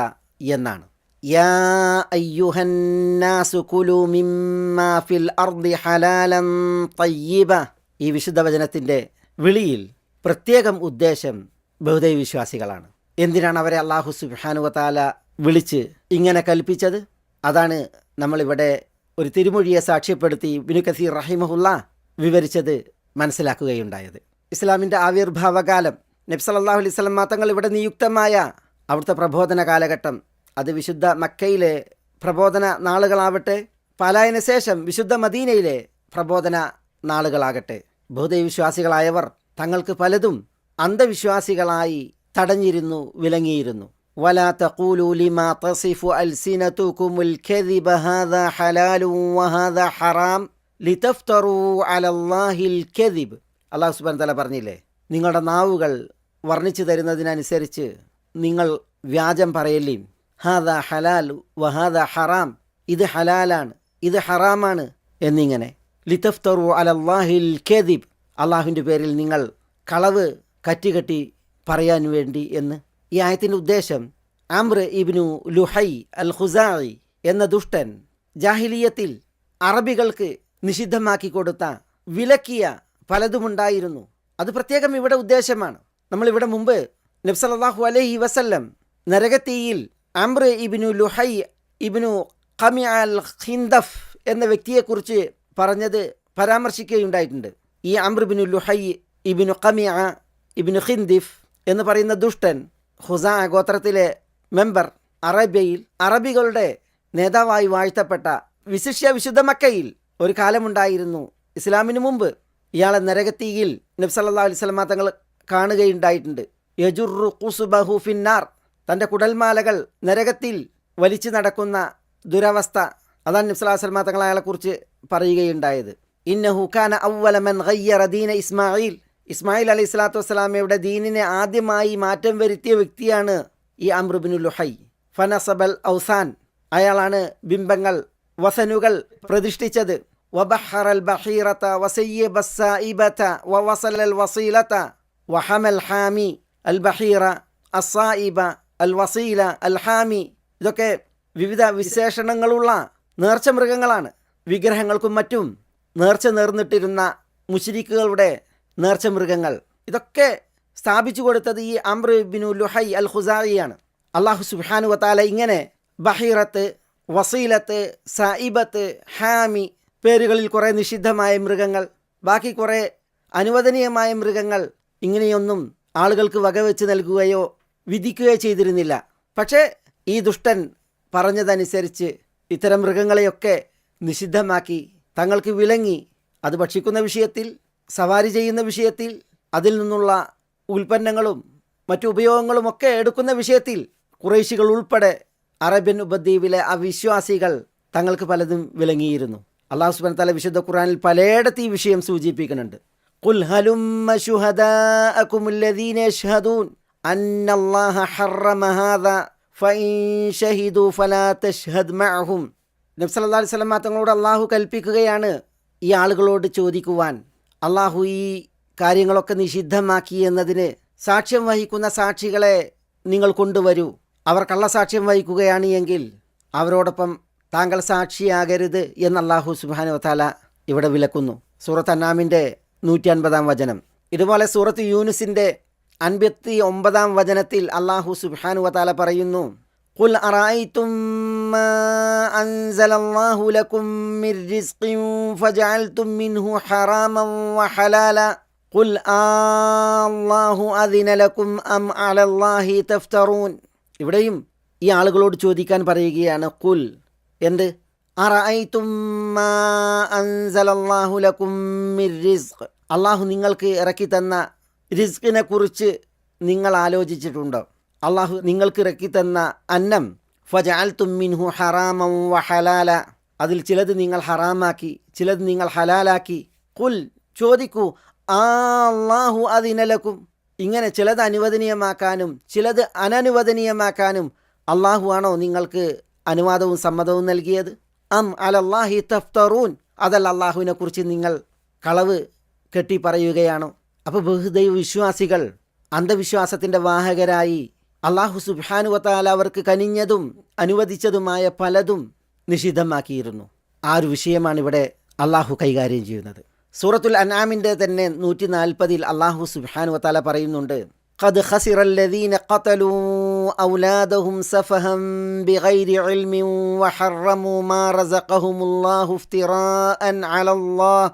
എന്നാണ്. യാ അയ്യുഹന്നാസു കുലൂ മിമ്മാ ഫിൽ അർദി ഹലാലൻ തയ്യിബ, ഈ വിശുദ്ധ വചനത്തിൻ്റെ വിളിയിൽ പ്രത്യേകം ഉദ്ദേശം ബഹുദൈവ വിശ്വാസികളാണ്. എന്തിനാണ് അവരെ അള്ളാഹു സുബ്ഹാനഹു വതആല വിളിച്ച് ഇങ്ങനെ കൽപ്പിച്ചത്? അതാണ് നമ്മളിവിടെ ഒരു തിരുമൊഴിയെ സാക്ഷ്യപ്പെടുത്തി ഇബ്നു കസീർ റഹിമഹുല്ല വിവരിച്ചത് മനസ്സിലാക്കുകയുണ്ടായത്. ഇസ്ലാമിൻ്റെ ആവിർഭാവകാലം, നബി സല്ലല്ലാഹു അലൈഹി വസല്ലം തങ്ങൾ ഇവിടെ നിയുക്തമായ അവിടുത്തെ പ്രബോധന കാലഘട്ടം, അത് വിശുദ്ധ മക്കയിലെ പ്രബോധന നാളുകളാവട്ടെ, പലായന ശേഷം വിശുദ്ധ മദീനയിലെ പ്രബോധന നാളുകളാകട്ടെ, ബഹുദൈവ വിശ്വാസികളായവർ തങ്ങൾക്ക് പലതും അന്ധവിശ്വാസികളായി തടഞ്ഞിരുന്നു, വിലങ്ങിയിരുന്നു. വലാ തഖൂലു ലിമാ തസിഫു അൽസിനതുകുമുൽ കദിബ ഹാദാ ഹലാലു വഹാദാ ഹറാം ലിതഫ്തറൂ അലല്ലാഹിൽ കദിബ്. അല്ലാഹു സുബ്ഹാനഹു വതആല പറഞ്ഞില്ലേ, നിങ്ങളുടെ നാവുകൾ വർണ്ണിച്ചു തരുന്നതിനനുസരിച്ച് നിങ്ങൾ വ്യാജം പറയല്ലേ. ഹാദാ ഹലാൽ വഹാദാ ഹറാം, ഇത് ഹലാലാണ് ഇത് ഹറാമാണ് എന്നിങ്ങനെ. ലിതഫ്തറൂ അലല്ലാഹിൽ കദിബ്, അള്ളാഹുവിൻ്റെ പേരിൽ നിങ്ങൾ കളവ് കറ്റുകെട്ടി പറയാൻ വേണ്ടി എന്ന്. ഈ ആയത്തിൻ്റെ ഉദ്ദേശം, അംർ ഇബ്നു ലുഹൈ അൽ ഖുസാഇ എന്ന ദുഷ്ടൻ ജാഹിലിയത്തിൽ അറബികൾക്ക് നിഷിദ്ധമാക്കി കൊടുത്ത, വിലക്കിയ പലതുമുണ്ടായിരുന്നു. അത് പ്രത്യേകം ഇവിടെ ഉദ്ദേശമാണ്. നമ്മളിവിടെ മുമ്പ് നബി സല്ലല്ലാഹു അലൈഹി വസല്ലം നരകത്തീയിൽ അംർ ഇബ്നു ലുഹൈ ഇബ്നു ഖമിഅ അൽ ഖിന്ദഫ് എന്ന വ്യക്തിയെക്കുറിച്ച് പറഞ്ഞത് പരാമർശിക്കുകയുണ്ടായിട്ടുണ്ട്. ഈ അംർ ഇബ്നു ലുഹൈ ഇബ്നു ഖമിഅ ഇബ്നു ഖിന്ദിഫ് എന്ന് പറയുന്ന ദുഷ്ടൻ ഖുസാ ഗോത്രത്തിലെ മെമ്പർ, അറേബ്യയിൽ അറബികളുടെ നേതാവായി വാഴ്ത്തപ്പെട്ട, വിശിഷ്യ വിശുദ്ധ മക്കയിൽ ഒരു കാലമുണ്ടായിരുന്നു ഇസ്ലാമിന് മുമ്പ്. ഇയാളെ നരകത്തീയിൽ നബി സല്ലല്ലാഹു അലൈഹി വസല്ലം തങ്ങൾ കാണുകയുണ്ടായിട്ടുണ്ട്. യജുറു ഖുസ്ബഹു ഫിന്നാർ, തൻ്റെ കുടൽമാലകൾ നരകത്തിൽ വലിച്ചു നടക്കുന്ന ദുരവസ്ഥ. അതാണ് നബി സല്ലല്ലാഹു അലൈഹി വസല്ലം തങ്ങൾ അയാളെക്കുറിച്ച് പറയുകയുണ്ടായത്. ഇന്നഹു കാന അവ്വല മൻ ഗയ്യറ ദീന ഇസ്മായിൽ, ഇസ്മായിൽ അലൈഹി സ്വലാത്തു വസ്സലാമയുടെ ദീനിനെ ആദ്യമായി മാറ്റം വരുത്തിയ വ്യക്തിയാണ് ഈ അംർ ഇബ്നു ലുഹൈ. ഫനസബൽ ഔസാൻ, അയാളാണ് ബിംബങ്ങൾ, വസനുകൾ പ്രതിഷ്ഠിച്ചത്. وبحر البحيرة وسيب السائبة ووصل الوصيلة وحمى الحامي البحيرة الصائبة الوصيلة الحامي. ഇതൊക്കെ വിവിധ വിശേഷണങ്ങളുള്ള നേർച്ച മൃഗങ്ങളാണ്. വിഗ്രഹങ്ങൾക്കും മറ്റും നേർച്ച നേർന്നിട്ടിരുന്ന മുശ്രിക്കുകളുടെ നേർച്ച മൃഗങ്ങൾ ഇതൊക്കെ സ്ഥാപിച്ചു കൊടുത്തത് ഈ അംർ ബിനു ലുഹൈ അൽ ഖുസായിയാണ്. അള്ളാഹു സുബ്ഹാനഹു വതആല ഇങ്ങനെ ബഹീറത്ത്, വസീലത്ത്, സായിബത്ത്, ഹാമി പേരുകളിൽ കുറേ നിഷിദ്ധമായ മൃഗങ്ങൾ, ബാക്കി കുറേ അനുവദനീയമായ മൃഗങ്ങൾ, ഇങ്ങനെയൊന്നും ആളുകൾക്ക് വകവെച്ച് നൽകുകയോ വിധിക്കുകയോ ചെയ്തിരുന്നില്ല. പക്ഷേ ഈ ദുഷ്ടൻ പറഞ്ഞതനുസരിച്ച് ഇത്തരം മൃഗങ്ങളെയൊക്കെ നിഷിദ്ധമാക്കി തങ്ങൾക്ക് വിലങ്ങി അത് ഭക്ഷിക്കുന്ന വിഷയത്തിൽ, സവാരി ചെയ്യുന്ന വിഷയത്തിൽ, അതിൽ നിന്നുള്ള ഉൽപ്പന്നങ്ങളും മറ്റു ഉപയോഗങ്ങളുമൊക്കെ എടുക്കുന്ന വിഷയത്തിൽ ഖുറൈശികൾ ഉൾപ്പെടെ അറേബ്യൻ ഉപദ്വീപിലെ അവിശ്വാസികൾ തങ്ങൾക്ക് പലതും വിലങ്ങിയിരുന്നു. അല്ലാഹു സുബ്ഹാനഹു വ തആല വിശുദ്ധ ഖുർആനിൽ പലയിടത്ത് ഈ വിഷയം സൂചിപ്പിക്കുന്നുണ്ട്. ഖുൽ ഹലുമ്മ ശുഹദാഅകുമുല്ലദീന യശ്ഹദൂൻ അന്നല്ലാഹ ഹറമ ഹാദാ ഫഇൻ ഷഹിദു ഫലാ തശ്ഹദ് മഅഹും. നബി സല്ലല്ലാഹു അലൈഹി വസല്ലം തങ്ങളോട് അള്ളാഹു കൽപ്പിക്കുകയാണ് ഈ ആളുകളോട് ചോദിക്കുവാൻ, അള്ളാഹു ഈ കാര്യങ്ങളൊക്കെ നിഷിദ്ധമാക്കി എന്നതിന് സാക്ഷ്യം വഹിക്കുന്ന സാക്ഷികളെ നിങ്ങൾ കൊണ്ടുവരൂ. അവർ കള്ളസാക്ഷ്യം വഹിക്കുകയാണ് എങ്കിൽ അവരോടൊപ്പം താങ്കൾ സാക്ഷിയാകരുത് എന്ന് അല്ലാഹു സുബ്ഹാനഹു വ തആല ഇവിടെ വിലക്കുന്നു. സൂറത്ത് അന്നാമിൻ്റെ 150 വചനം. ഇതുപോലെ സൂറത്ത് യൂനുസിൻ്റെ 59 വചനത്തിൽ അല്ലാഹു സുബ്ഹാനഹു വ തആല പറയുന്നു, ഖുൽ അറഅയ്തും മാ അൻസലല്ലാഹു ലക്കും മിർ റിസ്ഖിൻ ഫജഅൽതും മിൻഹു ഹറാമൻ വഹലാല ഖുൽ അല്ലാഹു അദിന ലക്കും അം അലല്ലാഹി തഫ്തറൂൻ. ഇവിടെയും ഈ ആളുകളോട് ചോദിക്കാൻ പറയുകയാണ്, ഖുൽ എന്ത്, അറഅയ്തും മാ അൻസലല്ലാഹു ലക്കും മിർ റിസ്ഖ്, അള്ളാഹു നിങ്ങൾക്ക് ഇറക്കി തന്ന റിസ്കിനെ കുറിച്ച് നിങ്ങൾ ആലോചിച്ചിട്ടുണ്ടോ? അള്ളാഹു നിങ്ങൾക്ക് ഇറക്കി തന്ന അന്നം, ഫജഅൽതും മിൻഹു ഹറാമൻ വഹലാല, അതിൽ ചിലത് നിങ്ങൾ ഹറാമാക്കി, ചിലത് നിങ്ങൾ ഹലാലാക്കി. ഖുൽ ചോദിക്കൂ, അല്ലാഹു അദിന ലക്കും, ഇങ്ങനെ ചിലത് അനുവദനീയമാക്കാനും ചിലത് അനനുവദനീയമാക്കാനും അള്ളാഹു ആണോ നിങ്ങൾക്ക് അനുവാദവും സമ്മതവും നൽകിയത്? അം അലല്ലാഹി തഫ്തറൂൻ, അതല്ല അള്ളാഹുവിനെ കുറിച്ച് നിങ്ങൾ കളവ് കെട്ടി പറയുകയാണോ? അപ്പോൾ ബഹുദൈവ വിശ്വാസികൾ അന്ധവിശ്വാസത്തിൻ്റെ വാഹകരായി അള്ളാഹു സുബ്ഹാനഹു വ തആല അവർക്ക് കനിഞ്ഞതും അനുവദിച്ചതുമായ പലതും നിഷിദ്ധമാക്കിയിരുന്നു. ആ ഒരു വിഷയമാണ് ഇവിടെ അള്ളാഹു കൈകാര്യം ചെയ്യുന്നത്. സൂറത്തുൽ അൻആമിൻ്റെ തന്നെ 140 അള്ളാഹു സുബ്ഹാനഹു വ തആല പറയുന്നുണ്ട്, ഖദ് ഖസിറല്ലദീന ഖതലൂ ഔലാദഹും സഫഹൻ ബിഗൈരി ഇൽമിൻ വഹറമൂ മാ റസഖഹുമുല്ലാഹു ഇഫ്തിറാഅൻ അലല്ലാഹ്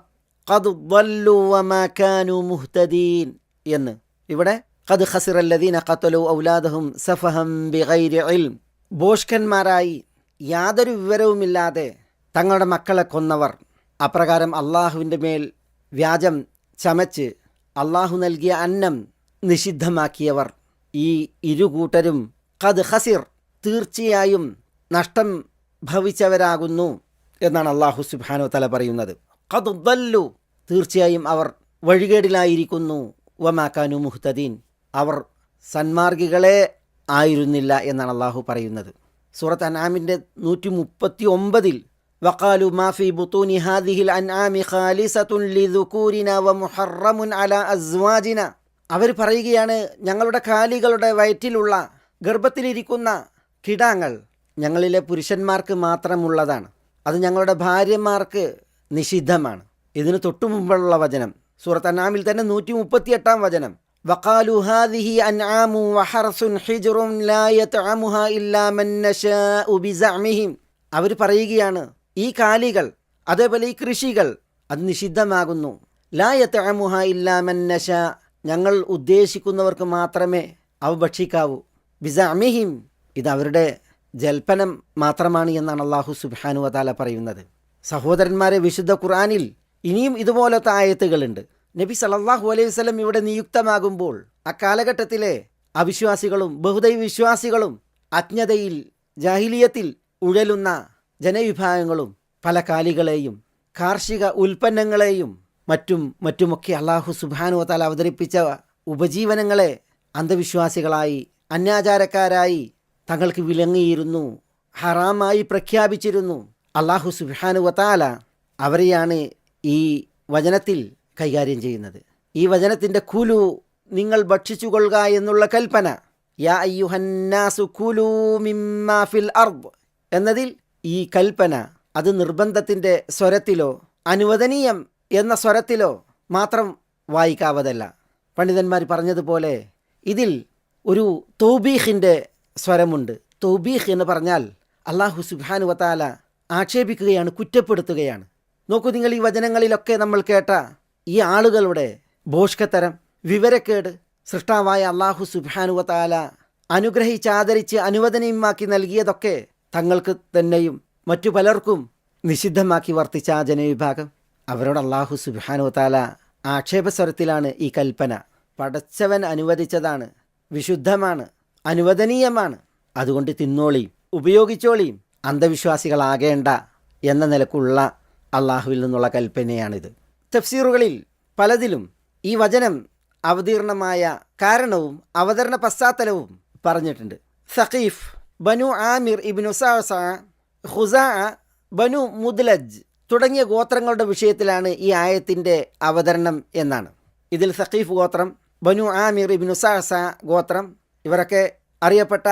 ഖദ് ളല്ലൂ വമാ കാനൂ മുഹ്തദീൻ എന്ന്. ഇവിടെ ഖദ് ഖസിറല്ലദീന ഖതലൂ ഔലാദഹും സഫഹൻ ബിഗൈരി ഇൽം, ഭോഷ്കന്മാരായി യാതൊരു വിവരവുമില്ലാതെ തങ്ങളുടെ മക്കളെ കൊന്നവർ, അപ്രകാരം അള്ളാഹുവിൻ്റെ മേൽ വ്യാജം ചമച്ച് അള്ളാഹു നൽകിയ അന്നം നിഷിദ്ധമാക്കിയവർ, ഈ ഇരുകൂട്ടരും ഖദ് ഖസിർ തീർച്ചയായും നഷ്ടം ഭവിച്ചവരാകുന്നു എന്നാണ് അള്ളാഹു സുബ്ഹാനഹു വ തആല പറയുന്നത്. ഖദ് ളല്ലു തീർച്ചയായും അവർ വഴികേടിലായിരിക്കുന്നു, വമാ കാനൂ മുഹ്തദീൻ അവർ സന്മാർഗികളെ ആയിരുന്നില്ല എന്നാണ് അള്ളാഹു പറയുന്നത്. സൂറത്ത് അൻആമിൻ്റെ 139 വഖാലു മാ ഫീ ബുതൂനി ഹാദിഹിൽ അൻആമി ഖാലിസത്തുൻ ലിദുകൂരിന വമുഹറമുൻ അലാ അസ്വാജിന, അവർ പറയുകയാണ് ഞങ്ങളുടെ കാലികളുടെ വയറ്റിലുള്ള ഗർഭത്തിലിരിക്കുന്ന കിടാങ്ങൾ ഞങ്ങളിലെ പുരുഷന്മാർക്ക് മാത്രമുള്ളതാണ്, അത് ഞങ്ങളുടെ ഭാര്യമാർക്ക് നിഷിദ്ധമാണ്. ഇതിന് തൊട്ടു മുമ്പുള്ള വചനം സൂറത്ത് അൻആമിൽ തന്നെ 138 വചനം, വഖാലു ഹാദിഹി അൻആമു വഹർസുൻ ഹിജ്റുൻ ലാ യത്അമുഹാ ഇല്ലാ മൻ നശാഉ ബിസഅമിഹിം, അവർ പറയുകയാണ് ഈ കാലികൾ അതേപോലെ ഈ കൃഷികൾ അത് നിഷിദ്ധമാകുന്നു, ലാ യത്അമുഹാ ഇല്ലാ മൻ നശാ ഞങ്ങൾ ഉദ്ദേശിക്കുന്നവർക്ക് മാത്രമേ അവ ഭക്ഷിക്കാവൂ, ബിസഅമിഹിം ഇത് അവരുടെ ജൽപ്പനം മാത്രമാണ് എന്നാണ് അല്ലാഹു സുബ്ഹാനഹു വ തആല പറയുന്നത്. സഹോദരന്മാരെ, വിശുദ്ധ ഖുർആനിൽ ഇനിയും ഇതുപോലത്തെ ആയത്തുകളുണ്ട്. നബി സല്ലല്ലാഹു അലൈഹി വസല്ലം ഇവിടെ നിയുക്തമാകുമ്പോൾ അക്കാലഘട്ടത്തിലെ അവിശ്വാസികളും ബഹുദൈവ വിശ്വാസികളും അജ്ഞതയിൽ ജാഹിലിയത്തിൽ ഉഴലുന്ന ജനവിഭാഗങ്ങളും പല കാലികളെയും കാർഷിക ഉൽപ്പന്നങ്ങളെയും മറ്റുമൊക്കെ അല്ലാഹു സുബ്ഹാനഹു വ തആല അവതരിപ്പിച്ച ഉപജീവനങ്ങളെ അന്ധവിശ്വാസികളായി അന്യാചാരക്കാരായി തങ്ങൾക്ക് വിലങ്ങിയിരുന്നു, ഹറാമായി പ്രഖ്യാപിച്ചിരുന്നു. അല്ലാഹു സുബ്ഹാനഹു വ തആല അവരെയാണ് ഈ വചനത്തിൽ കൈകാര്യം ചെയ്യുന്നത്. ഈ വചനത്തിൻ്റെ കുലു, നിങ്ങൾ ഭക്ഷിച്ചുകൊള്ളുക എന്നുള്ള കൽപ്പന, യാ അയ്യുഹന്നാസു കുലൂ മിമ്മാ ഫിൽ അർദ് എന്നതിൽ ഈ കൽപ്പന അത് നിർബന്ധത്തിൻ്റെ സ്വരത്തിലോ അനുവദനീയം എന്ന സ്വരത്തിലോ മാത്രം വായിക്കാവതല്ല. പണ്ഡിതന്മാർ പറഞ്ഞതുപോലെ ഇതിൽ ഒരു തൗബീഖിൻ്റെ സ്വരമുണ്ട്. തൗബീഖ് എന്ന് പറഞ്ഞാൽ അല്ലാഹു സുബ്ഹാനഹു വതആല ആക്ഷേപിക്കുകയാണ്, കുറ്റപ്പെടുത്തുകയാണ്. നോക്കൂ നിങ്ങൾ, ഈ വചനങ്ങളിലൊക്കെ നമ്മൾ കേട്ട ഈ ആളുകളുടെ ഭോഷ്കത്തരം, വിവരക്കേട് സൃഷ്ടാവായ അല്ലാഹു സുബ്ഹാനഹു വതആല അനുഗ്രഹിച്ച് ആദരിച്ച് അനുവദനീയമാക്കി നൽകിയതൊക്കെ തങ്ങൾക്ക് തന്നെയും മറ്റു പലർക്കും നിഷിദ്ധമാക്കി വർത്തിച്ച ആ ജനവിഭാഗം, അവരോട് അല്ലാഹു സുബ്ഹാനഹു വതആല ആക്ഷേപസ്വരത്തിലാണ് ഈ കൽപ്പന. പടച്ചവൻ അനുവദിച്ചതാണ്, വിശുദ്ധമാണ്, അനുവദനീയമാണ്, അതുകൊണ്ട് തിന്നോളിയും ഉപയോഗിച്ചോളിയും, അന്ധവിശ്വാസികളാകേണ്ട എന്ന നിലക്കുള്ള അള്ളാഹുവിൽ നിന്നുള്ള കൽപ്പനയാണിത്. തഫ്സീറുകളിൽ പലതിലും ഈ വചനം അവതീർണമായ കാരണവും അവതരണ പശ്ചാത്തലവും പറഞ്ഞിട്ടുണ്ട്. സഖീഫ്, ബനു ആമിർ ഇബ്നു സഅസ, ഖുസാഅ, ബനു മുദ്ലജ് തുടങ്ങിയ ഗോത്രങ്ങളുടെ വിഷയത്തിലാണ് ഈ ആയത്തിൻ്റെ അവതരണം എന്നാണ്. ഇതിൽ സഖീഫ് ഗോത്രം, ബനു ആമിർ ഇബ്നു സഅസ ഗോത്രം, ഇവരൊക്കെ അറിയപ്പെട്ട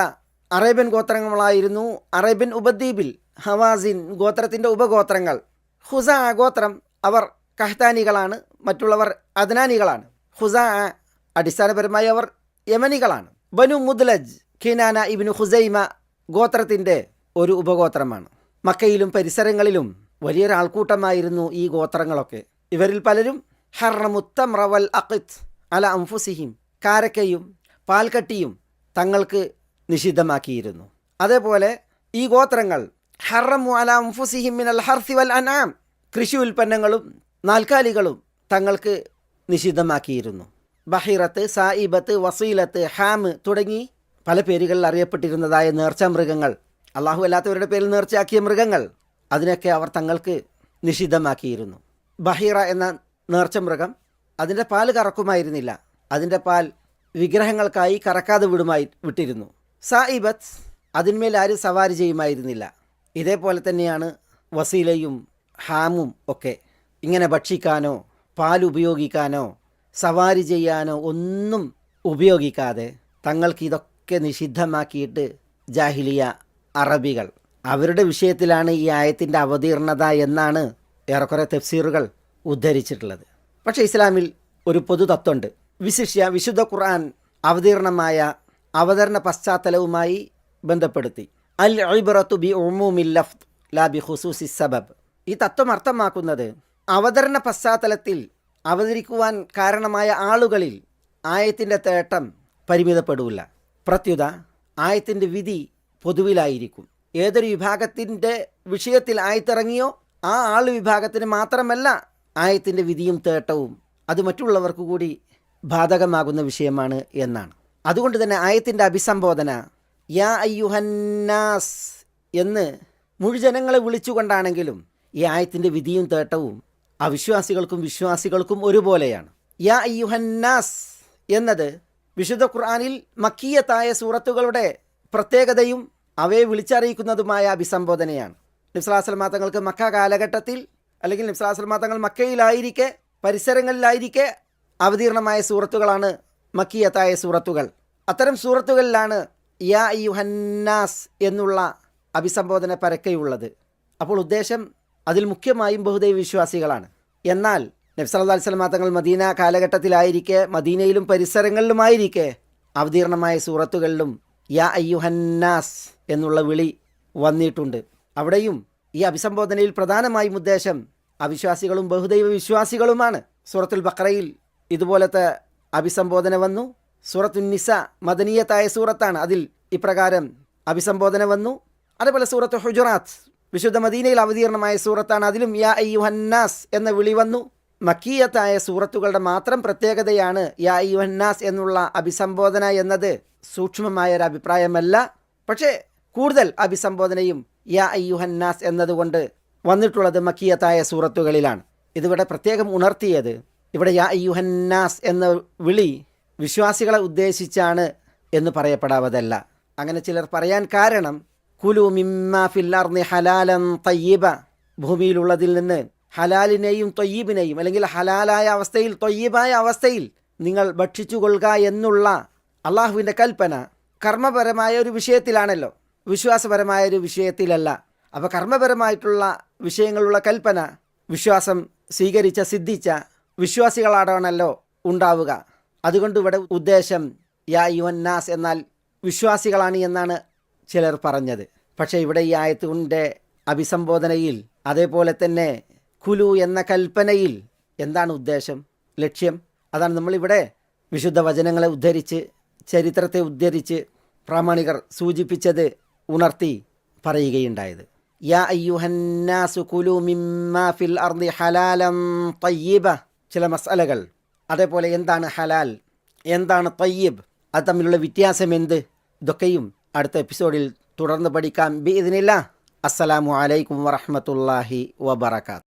അറേബ്യൻ ഗോത്രങ്ങളായിരുന്നു. അറേബ്യൻ ഉപദ്വീപിൽ ഹവാസിൻ ഗോത്രത്തിൻ്റെ ഉപഗോത്രങ്ങൾ. ഖുസാഅ ഗോത്രം, അവർ കഹ്താനികളാണ്, മറ്റുള്ളവർ അദ്നാനികളാണ്. ഖുസാഅ അടിസ്ഥാനപരമായി അവർ യമനികളാണ്. ബനു മുദ്ലജ് ഖിനാന ഇബ്നു ഖുസൈമ ഗോത്രത്തിൻ്റെ ഒരു ഉപഗോത്രമാണ്. മക്കയിലും പരിസരങ്ങളിലും വലിയൊരാൾക്കൂട്ടമായിരുന്നു ഈ ഗോത്രങ്ങളൊക്കെ. ഇവരിൽ പലരും ഹറമുത്തംറ വൽ അഖിത് അല അൻഫുസിഹിം, കാരക്കയും പാൽക്കട്ടിയും തങ്ങൾക്ക് നിഷിദ്ധമാക്കിയിരുന്നു. അതേപോലെ ഈ ഗോത്രങ്ങൾ ഹറമു അല അൻഫുസിഹിം മിനൽ ഹർസി വൽ അൻആം, കൃഷി ഉൽപ്പന്നങ്ങളും നാൽക്കാലികളും തങ്ങൾക്ക് നിഷിദ്ധമാക്കിയിരുന്നു. ബഹിറത്ത്, സായിബത്ത്, വസീലത്ത്, ഹാമ് തുടങ്ങി പല പേരുകളിൽ അറിയപ്പെട്ടിരുന്നതായ നേർച്ചാ മൃഗങ്ങൾ, അള്ളാഹു അല്ലാത്തവരുടെ പേരിൽ നേർച്ചയാക്കിയ മൃഗങ്ങൾ, അതിനൊക്കെ അവർ തങ്ങൾക്ക് നിഷിദ്ധമാക്കിയിരുന്നു. ബഹീറ എന്ന നേർച്ച മൃഗം, അതിൻ്റെ പാൽ കറക്കുമായിരുന്നില്ല, അതിൻ്റെ പാൽ വിഗ്രഹങ്ങൾക്കായി കറക്കാതെ വിട്ടിരുന്നു. സായിബത്ത്, അതിന്മേൽ ആരും സവാരി ചെയ്യുമായിരുന്നില്ല. ഇതേപോലെ തന്നെയാണ് വസീലയും ഹാമും ഒക്കെ. ഇങ്ങനെ ഭക്ഷിക്കാനോ പാൽ ഉപയോഗിക്കാനോ സവാരി ചെയ്യാനോ ഒന്നും ഉപയോഗിക്കാതെ തങ്ങൾക്ക് ഇതൊക്കെ നിഷിദ്ധമാക്കിയിട്ട് ജാഹിലിയ അറബികൾ, അവരുടെ വിഷയത്തിലാണ് ഈ ആയത്തിൻ്റെ അവതീർണത എന്നാണ് ഏറെക്കുറെ തഫ്സീറുകൾ ഉദ്ധരിച്ചിട്ടുള്ളത്. പക്ഷേ ഇസ്ലാമിൽ ഒരു പൊതു തത്വമുണ്ട്. വിശിഷ്യ വിശുദ്ധ ഖുർആൻ അവതീർണമായ അവതരണ പശ്ചാത്തലവുമായി ബന്ധപ്പെടുത്തി അൽ ഇബ്റത്തു ബി ഉമൂമിൽ ലഫ്ദ് ലാ ബി ഖുസൂസി സബബ്. ഈ തത്വം അർത്ഥമാക്കുന്നത് അവതരണ പശ്ചാത്തലത്തിൽ അവതരിക്കുവാൻ കാരണമായ ആളുകളിൽ ആയത്തിൻ്റെ തേട്ടം പരിമിതപ്പെടില്ല. പ്രത്യുത ആയത്തിൻ്റെ വിധി പൊതുവിലായിരിക്കും. ഏതൊരു വിഭാഗത്തിൻ്റെ വിഷയത്തിൽ ആയത്തിറങ്ങിയോ ആ ആൾ വിഭാഗത്തിന് മാത്രമല്ല ആയത്തിൻ്റെ വിധിയും തേട്ടവും, അത് മറ്റുള്ളവർക്ക് കൂടി ബാധകമാകുന്ന വിഷയമാണ് എന്നാണ്. അതുകൊണ്ട് തന്നെ ആയത്തിൻ്റെ അഭിസംബോധന യാ അയ്യുഹന്നാസ് എന്ന് മുഴുജനങ്ങളെ വിളിച്ചുകൊണ്ടാണെങ്കിലും ഈ ആയത്തിൻ്റെ വിധിയും തേട്ടവും അവിശ്വാസികൾക്കും വിശ്വാസികൾക്കും ഒരുപോലെയാണ്. യാ അയ്യുഹന്നാസ് എന്നത് വിശുദ്ധ ഖുർആനിൽ മക്കിയത്തായ സൂറത്തുകളുടെ പ്രത്യേകതയും അവയെ വിളിച്ചറിയിക്കുന്നതുമായ അഭിസംബോധനയാണ്. നബി സ്വല്ലല്ലാഹു അലൈഹി വസല്ലം തങ്ങൾക്ക് മക്ക കാലഘട്ടത്തിൽ, അല്ലെങ്കിൽ നബി സ്വല്ലല്ലാഹു അലൈഹി വസല്ലം തങ്ങൾ മക്കയിലായിരിക്കെ, പരിസരങ്ങളിലായിരിക്കെ അവതീർണമായ സൂറത്തുകളാണ് മക്കിയത്തായ സൂറത്തുകൾ. അത്തരം സൂറത്തുകളിലാണ് യാ അയ്യുഹന്നാസ് എന്നുള്ള അഭിസംബോധന പരക്കെയുള്ളത്. അപ്പോൾ ഉദ്ദേശം അതിൽ മുഖ്യമായും ബഹുദൈവ വിശ്വാസികളാണ്. എന്നാൽ നബി സല്ലല്ലാഹു അലൈഹി വസല്ലം തങ്ങൾ മദീന കാലഘട്ടത്തിലായിരിക്കെ, മദീനയിലും പരിസരങ്ങളിലുമായിരിക്കെ അവതീർണമായ സൂറത്തുകളിലും യാ അയ്യുഹന്നാസ് എന്നുള്ള വിളി വന്നിട്ടുണ്ട്. അവിടെയും ഈ അഭിസംബോധനയിൽ പ്രധാനമായും ഉദ്ദേശം അവിശ്വാസികളും ബഹുദൈവ വിശ്വാസികളുമാണ്. സൂറത്തുൽ ബഖറയിൽ ഇതുപോലത്തെ അഭിസംബോധന വന്നു. സൂറത്തുൻ നിസ മദനീയത്തായ സൂറത്താണ്, അതിൽ ഇപ്രകാരം അഭിസംബോധന വന്നു. അതേപോലെ സൂറത്ത് ഹുജറാത്ത് വിശുദ്ധ മദീനയിൽ അവതീർണമായ സൂറത്താണ്, അതിലും യാ അയ്യുഹന്നാസ് എന്ന വിളി വന്നു. മക്കീയത്തായ സൂറത്തുകളുടെ മാത്രം പ്രത്യേകതയാണ് യാ അയ്യുഹന്നാസ് എന്നുള്ള അഭിസംബോധന എന്നത് സൂക്ഷ്മമായ ഒരു അഭിപ്രായമല്ല. പക്ഷേ കൂടുതൽ അഭിസംബോധനയും യാ അയ്യുഹന്നാസ് എന്നതുകൊണ്ട് വന്നിട്ടുള്ളത് മക്കീയത്തായ സൂറത്തുകളിലാണ്. ഇതിവിടെ പ്രത്യേകം ഉണർത്തിയത്, ഇവിടെ യാ അയ്യുഹന്നാസ് എന്ന വിളി വിശ്വാസികളെ ഉദ്ദേശിച്ചാണ് എന്ന് പറയപ്പെടാവതല്ല. അങ്ങനെ ചിലർ പറയാൻ കാരണം കുലു മിമ്മാ ഫിൽ അർളി ഹലാലൻ തയ്യിബ, ഭൂമിയിലുള്ളതിൽ നിന്ന് ഹലാലിനെയും തൊയ്യബിനെയും, അല്ലെങ്കിൽ ഹലാലായ അവസ്ഥയിൽ തൊയ്യബായ അവസ്ഥയിൽ നിങ്ങൾ ഭക്ഷിച്ചു കൊള്ളുക എന്നുള്ള അള്ളാഹുവിൻ്റെ കൽപ്പന കർമ്മപരമായ ഒരു വിഷയത്തിലാണല്ലോ, വിശ്വാസപരമായ ഒരു വിഷയത്തിലല്ല. അപ്പോൾ കർമ്മപരമായിട്ടുള്ള വിഷയങ്ങളുള്ള കൽപ്പന വിശ്വാസം സ്വീകരിച്ച സിദ്ധിച്ച വിശ്വാസികളാണല്ലോ ഉണ്ടാവുക. അതുകൊണ്ട് ഇവിടെ ഉദ്ദേശം യാ യുവന്നാസ് എന്നാൽ വിശ്വാസികളാണ് എന്നാണ് ചിലർ പറഞ്ഞത്. പക്ഷേ ഇവിടെ ഈ ആയത്തിൻ്റെ അഭിസംബോധനയിൽ അതേപോലെ തന്നെ കുലു എന്ന കൽപ്പനയിൽ എന്താണ് ഉദ്ദേശം, ലക്ഷ്യം? അതാണ് നമ്മളിവിടെ വിശുദ്ധ വചനങ്ങളെ ഉദ്ധരിച്ച് ചരിത്രത്തെ ഉദ്ധരിച്ച് പ്രാമാണികർ സൂചിപ്പിച്ചത് ഉണർത്തി പറയുകയുണ്ടായത്. യാ അയ്യുഹന്നാസു കുലു മിമ്മാ ഫിൽ അർദി ഹലാലൻ തയ്യിബ. ചില മസ്അലകൾ, അതേപോലെ എന്താണ് ഹലാൽ, എന്താണ് തയ്യിബ്, അത് തമ്മിലുള്ള വ്യത്യാസം എന്ത്, ഇതൊക്കെയും അടുത്ത എപ്പിസോഡിൽ തുടർന്ന് പഠിക്കാം ബിഇദ്നില്ലാഹ്. അസ്സലാമു അലൈക്കും വറഹ്മത്തുള്ളാഹി വബറകാതുഹു.